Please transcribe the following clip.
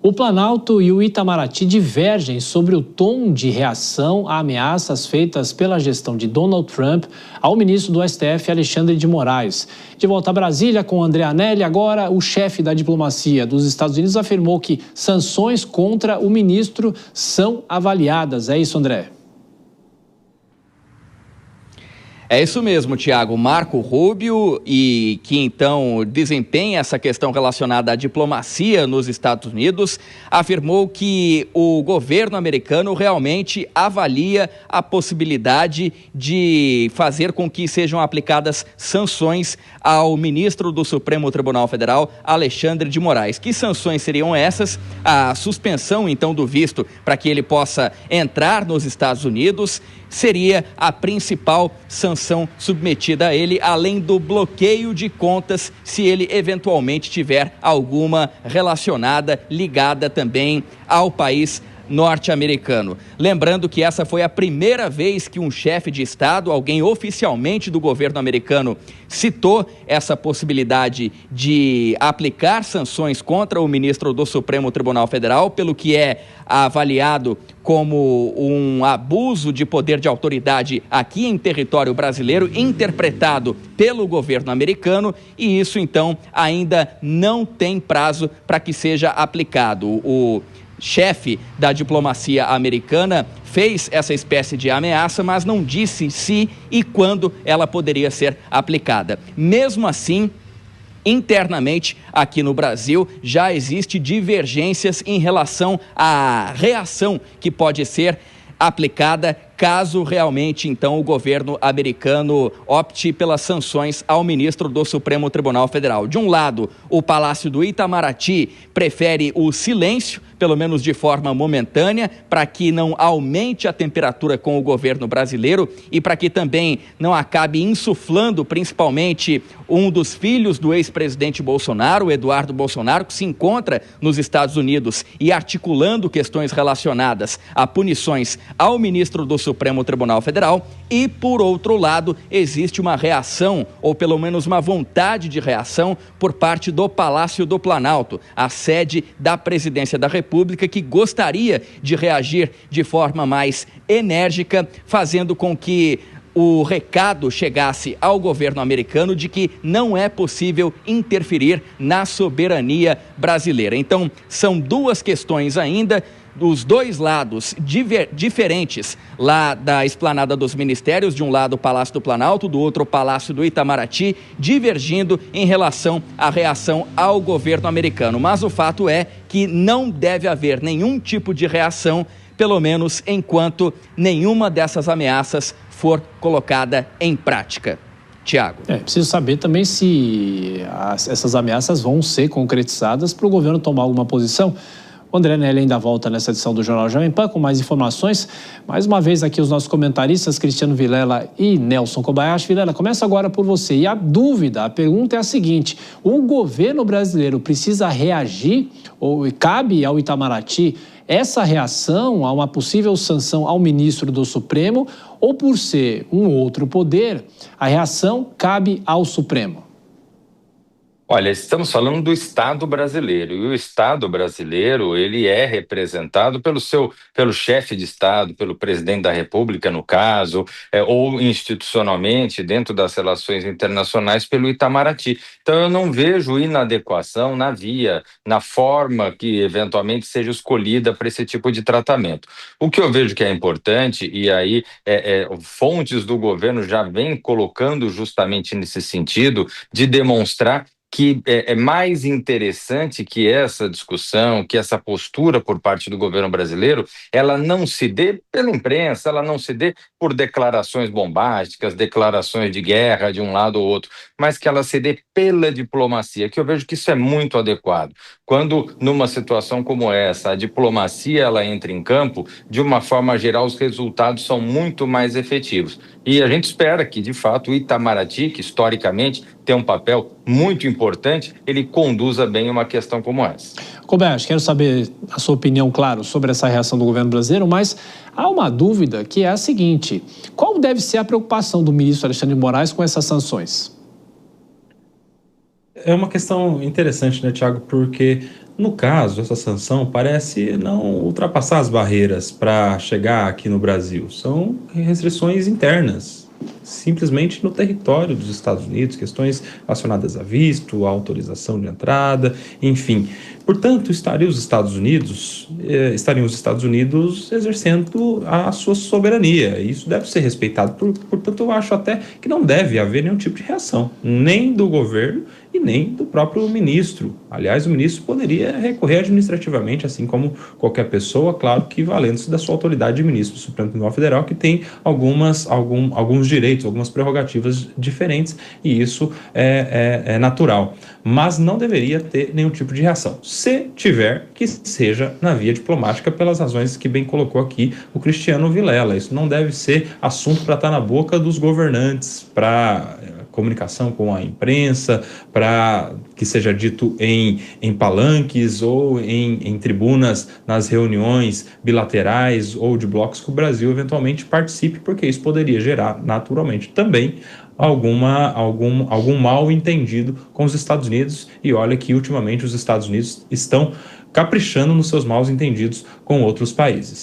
O Planalto e o Itamaraty divergem sobre o tom de reação a ameaças feitas pela gestão de Donald Trump ao ministro do STF, Alexandre de Moraes. De volta a Brasília com André Anelli, agora o chefe da diplomacia dos Estados Unidos afirmou que sanções contra o ministro são avaliadas. É isso, André? É isso mesmo, Tiago. Marco Rubio, e que então desempenha essa questão relacionada à diplomacia nos Estados Unidos, afirmou que o governo americano realmente avalia a possibilidade de fazer com que sejam aplicadas sanções ao ministro do Supremo Tribunal Federal, Alexandre de Moraes. Que sanções seriam essas? A suspensão, então, do visto para que ele possa entrar nos Estados Unidos seria a principal sanção submetida a ele, além do bloqueio de contas, se ele eventualmente tiver alguma relacionada, ligada também ao país norte-americano. Lembrando que essa foi a primeira vez que um chefe de Estado, alguém oficialmente do governo americano, citou essa possibilidade de aplicar sanções contra o ministro do Supremo Tribunal Federal, pelo que é avaliado como um abuso de poder de autoridade aqui em território brasileiro, interpretado pelo governo americano, e isso então ainda não tem prazo para que seja aplicado. O chefe da diplomacia americana fez essa espécie de ameaça, mas não disse se e quando ela poderia ser aplicada. Mesmo assim, internamente, aqui no Brasil, já existe divergências em relação à reação que pode ser aplicada caso realmente, então, o governo americano opte pelas sanções ao ministro do Supremo Tribunal Federal. De um lado, o Palácio do Itamaraty prefere o silêncio, pelo menos de forma momentânea, para que não aumente a temperatura com o governo brasileiro e para que também não acabe insuflando, principalmente, um dos filhos do ex-presidente Bolsonaro, o Eduardo Bolsonaro, que se encontra nos Estados Unidos e articulando questões relacionadas a punições ao ministro do Supremo Tribunal Federal. E, por outro lado, existe uma reação, ou pelo menos uma vontade de reação, por parte do Palácio do Planalto, a sede da Presidência da República, que gostaria de reagir de forma mais enérgica, fazendo com que o recado chegasse ao governo americano de que não é possível interferir na soberania brasileira. Então, são duas questões ainda, dos dois lados diferentes lá da Esplanada dos Ministérios, de um lado o Palácio do Planalto, do outro o Palácio do Itamaraty, divergindo em relação à reação ao governo americano. Mas o fato é que não deve haver nenhum tipo de reação, pelo menos enquanto nenhuma dessas ameaças for colocada em prática. Tiago. Preciso saber também se essas ameaças vão ser concretizadas para o governo tomar alguma posição. O André Anelli ainda volta nessa edição do Jornal Jovem Pan com mais informações. Mais uma vez aqui os nossos comentaristas, Cristiano Vilela e Nelson Kobayashi. Vilela, começa agora por você. E a pergunta é a seguinte: o governo brasileiro precisa reagir, ou cabe ao Itamaraty essa reação a uma possível sanção ao ministro do Supremo, ou por ser um outro poder, a reação cabe ao Supremo? Olha, estamos falando do Estado brasileiro, e o Estado brasileiro, ele é representado pelo chefe de Estado, pelo presidente da República, no caso, ou institucionalmente, dentro das relações internacionais, pelo Itamaraty. Então, eu não vejo inadequação na forma que eventualmente seja escolhida para esse tipo de tratamento. O que eu vejo que é importante, e aí fontes do governo já vêm colocando justamente nesse sentido, de demonstrar que é mais interessante que essa discussão, que essa postura por parte do governo brasileiro, ela não se dê pela imprensa, ela não se dê por declarações bombásticas, declarações de guerra de um lado ou outro, mas que ela se dê pela diplomacia, que eu vejo que isso é muito adequado. Quando, numa situação como essa, a diplomacia ela entra em campo, de uma forma geral, os resultados são muito mais efetivos. E a gente espera que, de fato, o Itamaraty, que historicamente tem um papel muito importante, ele conduza bem uma questão como essa. Kobayashi, quero saber a sua opinião, claro, sobre essa reação do governo brasileiro, mas há uma dúvida que é a seguinte: qual deve ser a preocupação do ministro Alexandre de Moraes com essas sanções? É uma questão interessante, né, Thiago? Porque, no caso, essa sanção parece não ultrapassar as barreiras para chegar aqui no Brasil. São restrições internas, simplesmente no território dos Estados Unidos, questões relacionadas a visto, a autorização de entrada, enfim. Portanto, estariam os Estados Unidos exercendo a sua soberania. E isso deve ser respeitado. Portanto, eu acho até que não deve haver nenhum tipo de reação, nem do governo e nem do próprio ministro. Aliás, o ministro poderia recorrer administrativamente, assim como qualquer pessoa, claro que valendo-se da sua autoridade de ministro do Supremo Tribunal Federal, que tem alguns direitos, algumas prerrogativas diferentes, e isso é natural. Mas não deveria ter nenhum tipo de reação. Se tiver, que seja na via diplomática, pelas razões que bem colocou aqui o Cristiano Vilela. Isso não deve ser assunto para estar na boca dos governantes, para comunicação com a imprensa, para que seja dito em palanques ou em tribunas nas reuniões bilaterais ou de blocos que o Brasil eventualmente participe, porque isso poderia gerar naturalmente também algum mal entendido com os Estados Unidos. E olha que ultimamente os Estados Unidos estão caprichando nos seus mal entendidos com outros países.